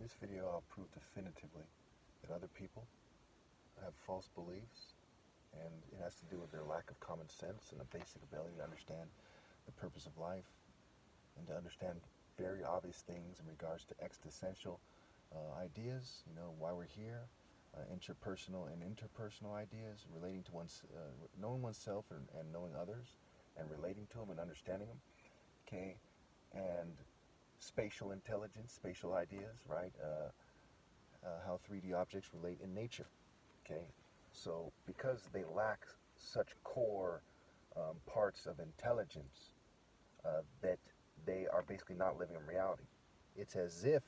this video, I'll prove definitively that other people have false beliefs, and it has to do with their lack of common sense and a basic ability to understand the purpose of life and to understand very obvious things in regards to existential ideas, why we're here, interpersonal and interpersonal ideas relating to knowing oneself and knowing others and relating to them and understanding them, okay, and spatial intelligence, spatial ideas, right? How 3D objects relate in nature, okay? So because they lack such core parts of intelligence, that they are basically not living in reality. It's as if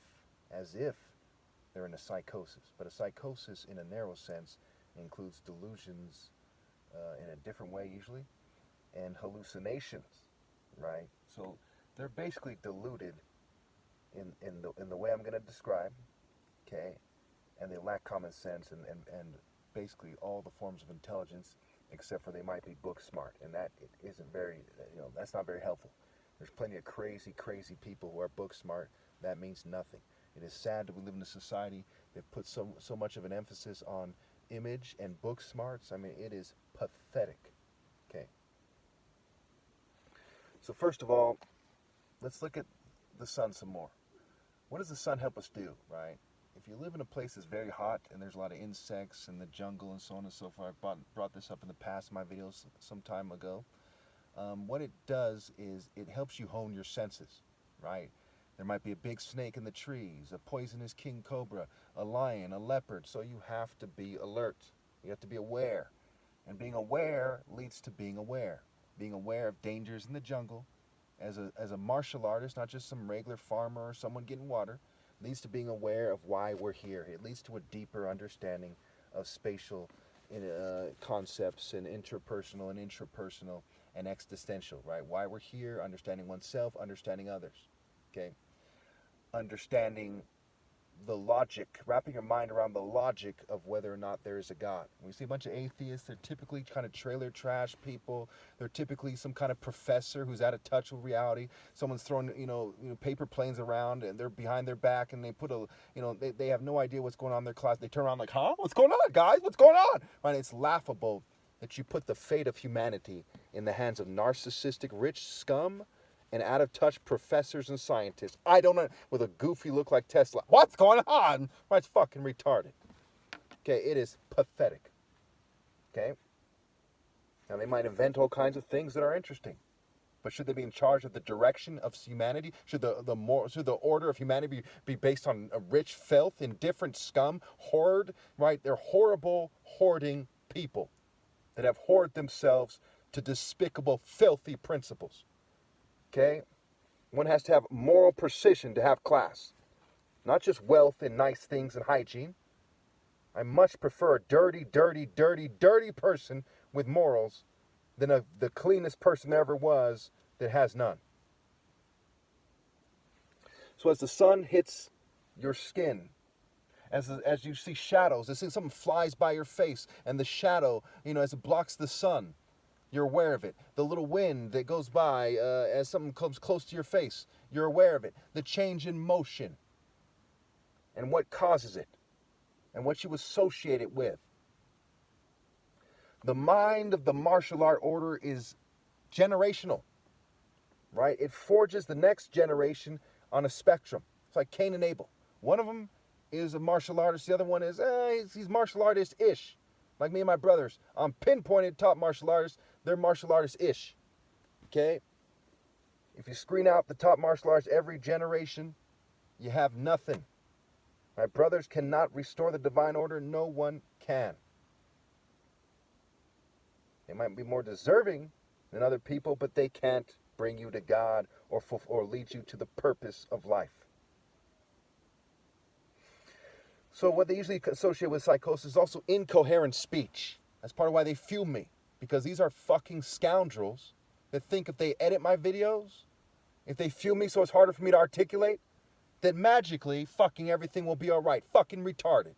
they're in a psychosis. But a psychosis in a narrow sense includes delusions in a different way usually, and hallucinations, right? So they're basically deluded in the way I'm going to describe, okay? And they lack common sense and basically all the forms of intelligence, except for they might be book smart, and that it isn't very, that's not very helpful. There's plenty of crazy people who are book smart. That means nothing. It is sad that we live in a society that puts so much of an emphasis on image and book smarts. I mean, it is pathetic. Okay. So first of all, let's look at the sun some more. What does the sun help us do, right? If you live in a place that's very hot and there's a lot of insects in the jungle and so on and so forth, I brought this up in the past in my videos some time ago. What it does is it helps you hone your senses, right? There might be a big snake in the trees, a poisonous king cobra, a lion, a leopard, so you have to be alert. You have to be aware. And being aware leads to being aware. Being aware of dangers in the jungle as a martial artist, not just some regular farmer or someone getting water, leads to being aware of why we're here. It leads to a deeper understanding of spatial concepts and interpersonal and intrapersonal and existential, right? Why we're here, understanding oneself, understanding others, okay? Understanding the logic, wrapping your mind around the logic of whether or not there is a God. When we see a bunch of atheists, they're typically kind of trailer trash people. They're typically some kind of professor who's out of touch with reality. Someone's throwing, paper planes around and they're behind their back and they put they have no idea what's going on in their class. They turn around like, huh? What's going on, guys? What's going on? Right? It's laughable that you put the fate of humanity in the hands of narcissistic, rich scum and out-of-touch professors and scientists. I don't know, with a goofy look like Tesla. What's going on? Well, it's fucking retarded. Okay, it is pathetic. Okay? Now, they might invent all kinds of things that are interesting. But should they be in charge of the direction of humanity? Should the order of humanity be based on a rich filth, indifferent scum, hoard, right? They're horrible, hoarding people that have hoarded themselves to despicable, filthy principles. Okay? One has to have moral precision to have class. Not just wealth and nice things and hygiene. I much prefer a dirty person with morals than the cleanest person there ever was that has none. So as the sun hits your skin, as you see shadows, as something flies by your face, and the shadow, as it blocks the sun, you're aware of it. The little wind that goes by as something comes close to your face, you're aware of it. The change in motion and what causes it and what you associate it with. The mind of the martial art order is generational, right? It forges the next generation on a spectrum. It's like Cain and Abel. One of them is a martial artist. The other one is, he's martial artist-ish. Like me and my brothers. I'm pinpointed top martial artists. They're martial artists-ish. Okay? If you screen out the top martial artists every generation, you have nothing. My brothers cannot restore the divine order. No one can. They might be more deserving than other people, but they can't bring you to God or lead you to the purpose of life. So what they usually associate with psychosis is also incoherent speech. That's part of why they fuel me. Because these are fucking scoundrels that think if they edit my videos, if they fuel me so it's harder for me to articulate, that magically fucking everything will be alright. Fucking retarded.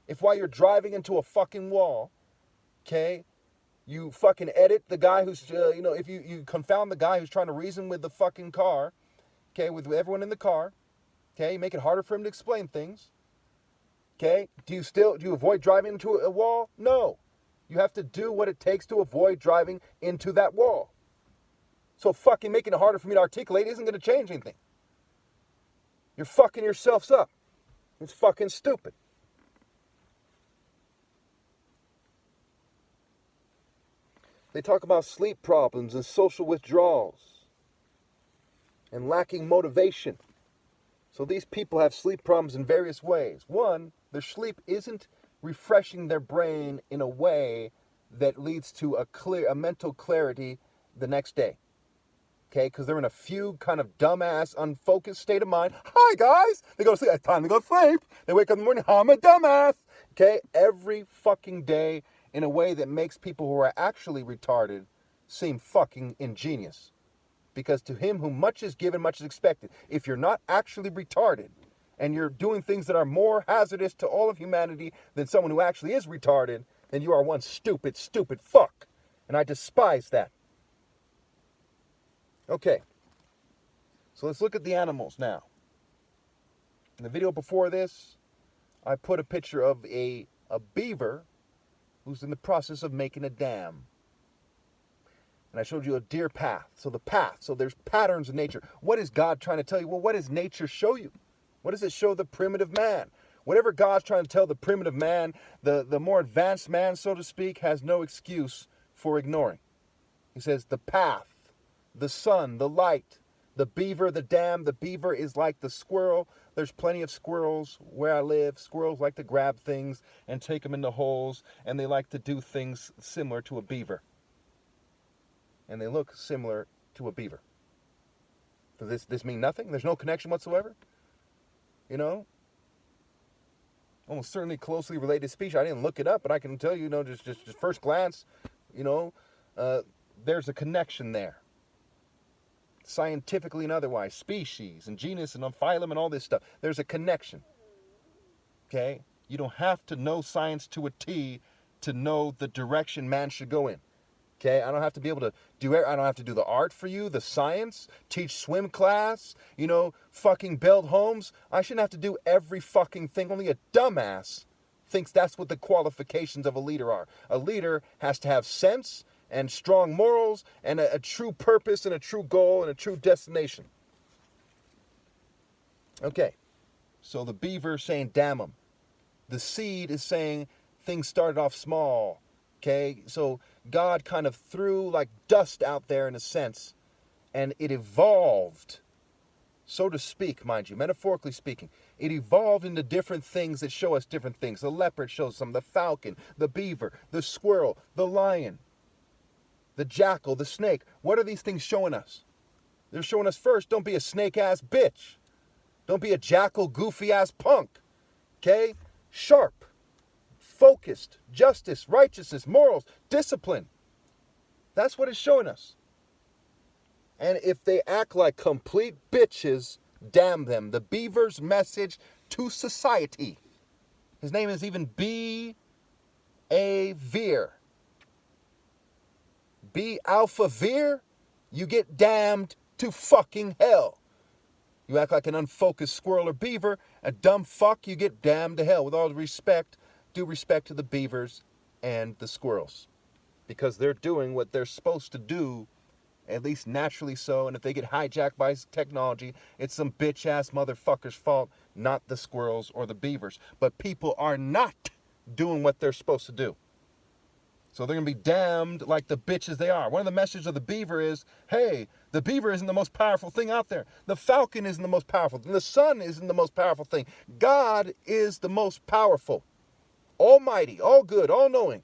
If while you're driving into a fucking wall, okay, you fucking edit the guy who's, if you confound the guy who's trying to reason with the fucking car, okay, with everyone in the car, Okay, you make it harder for him to explain things. Okay, do you avoid driving into a wall? No. You have to do what it takes to avoid driving into that wall. So fucking making it harder for me to articulate isn't going to change anything. You're fucking yourselves up. It's fucking stupid. They talk about sleep problems and social withdrawals and lacking motivation. So these people have sleep problems in various ways. One, their sleep isn't refreshing their brain in a way that leads to a mental clarity the next day. Okay, because they're in a fugue, kind of dumbass, unfocused state of mind. Hi guys, they go to sleep. It's time to go to sleep. They wake up in the morning. I'm a dumbass. Okay, every fucking day in a way that makes people who are actually retarded seem fucking ingenious. Because to him whom much is given, much is expected. If you're not actually retarded and you're doing things that are more hazardous to all of humanity than someone who actually is retarded, then you are one stupid, stupid fuck. And I despise that. Okay, so let's look at the animals now. In the video before this, I put a picture of a beaver who's in the process of making a dam. And I showed you a deer path. So the path, so there's patterns in nature. What is God trying to tell you? Well, what does nature show you? What does it show the primitive man? Whatever God's trying to tell the primitive man, the more advanced man, so to speak, has no excuse for ignoring. He says the path, the sun, the light, the beaver, the dam. The beaver is like the squirrel. There's plenty of squirrels where I live. Squirrels like to grab things and take them into holes, and they like to do things similar to a beaver. And they look similar to a beaver. Does this mean nothing? There's no connection whatsoever? You know? Almost certainly closely related species. I didn't look it up, but I can tell you, just first glance, there's a connection there. Scientifically and otherwise, species and genus and phylum and all this stuff. There's a connection. Okay? You don't have to know science to a T to know the direction man should go in. Okay, I don't have to be able to I don't have to do the art for you, the science, teach swim class, fucking build homes. I shouldn't have to do every fucking thing. Only a dumbass thinks that's what the qualifications of a leader are. A leader has to have sense and strong morals and a true purpose and a true goal and a true destination. Okay, so the beaver saying damn 'em. The seed is saying things started off small. Okay, so God kind of threw like dust out there in a sense, and it evolved, so to speak, mind you, metaphorically speaking. It evolved into different things that show us different things. The leopard shows some, the falcon, the beaver, the squirrel, the lion, the jackal, the snake. What are these things showing us? They're showing us first, don't be a snake-ass bitch. Don't be a jackal, goofy-ass punk. Okay? Sharp. Focused, justice, righteousness, morals, discipline. That's what it's showing us. And if they act like complete bitches, damn them. The beaver's message to society. His name is even B. A. Veer. B. Alpha Veer, you get damned to fucking hell. You act like an unfocused squirrel or beaver, a dumb fuck, you get damned to hell. With all respect, due respect to the beavers and the squirrels. Because they're doing what they're supposed to do, at least naturally so, and if they get hijacked by technology, it's some bitch-ass motherfucker's fault, not the squirrels or the beavers. But people are not doing what they're supposed to do. So they're going to be damned like the bitches they are. One of the messages of the beaver is, hey, the beaver isn't the most powerful thing out there. The falcon isn't the most powerful thing. The sun isn't the most powerful thing. God is the most powerful. Almighty, all good, all knowing.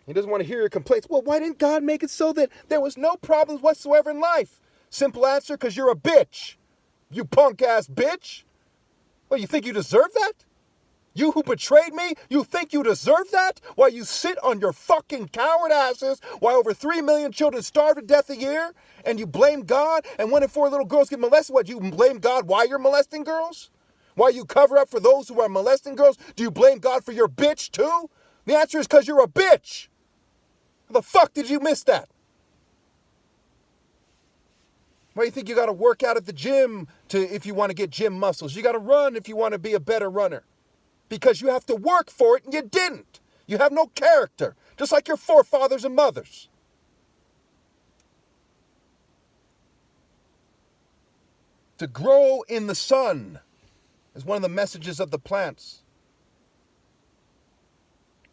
He doesn't want to hear your complaints. Well, why didn't God make it so that there was no problems whatsoever in life? Simple answer, because you're a bitch. You punk-ass bitch. Well, you think you deserve that? You who betrayed me, you think you deserve that? While you sit on your fucking coward asses, while over 3 million children starve to death a year, and you blame God, and 1 in 4 little girls get molested, what, you blame God why you're molesting girls? Why you cover up for those who are molesting girls? Do you blame God for your bitch too? The answer is because you're a bitch. How the fuck did you miss that? Why do you think you got to work out at the gym if you want to get gym muscles? You got to run if you want to be a better runner. Because you have to work for it and you didn't. You have no character, just like your forefathers and mothers. To grow in the sun is one of the messages of the plants.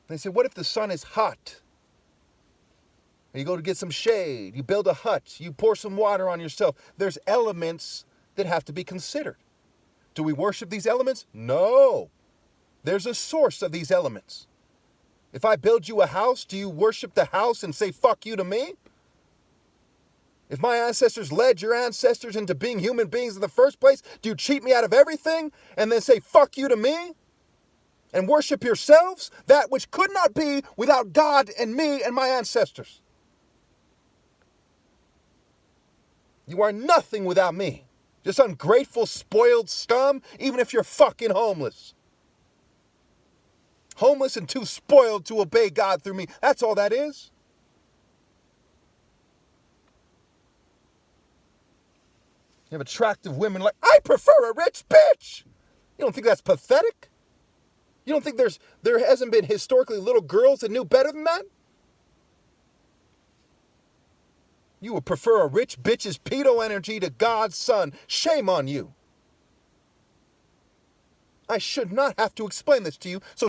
They say, what if the sun is hot? And you go to get some shade, you build a hut, you pour some water on yourself. There's elements that have to be considered. Do we worship these elements? No. There's a source of these elements. If I build you a house, do you worship the house and say fuck you to me? If my ancestors led your ancestors into being human beings in the first place, do you cheat me out of everything and then say fuck you to me? And worship yourselves, that which could not be without God and me and my ancestors. You are nothing without me. Just ungrateful, spoiled scum, even if you're fucking homeless. Homeless and too spoiled to obey God through me. That's all that is. You have attractive women like, I prefer a rich bitch. You don't think that's pathetic? You don't think there hasn't been historically little girls that knew better than that? You would prefer a rich bitch's pedo energy to God's son. Shame on you. I should not have to explain this to you, so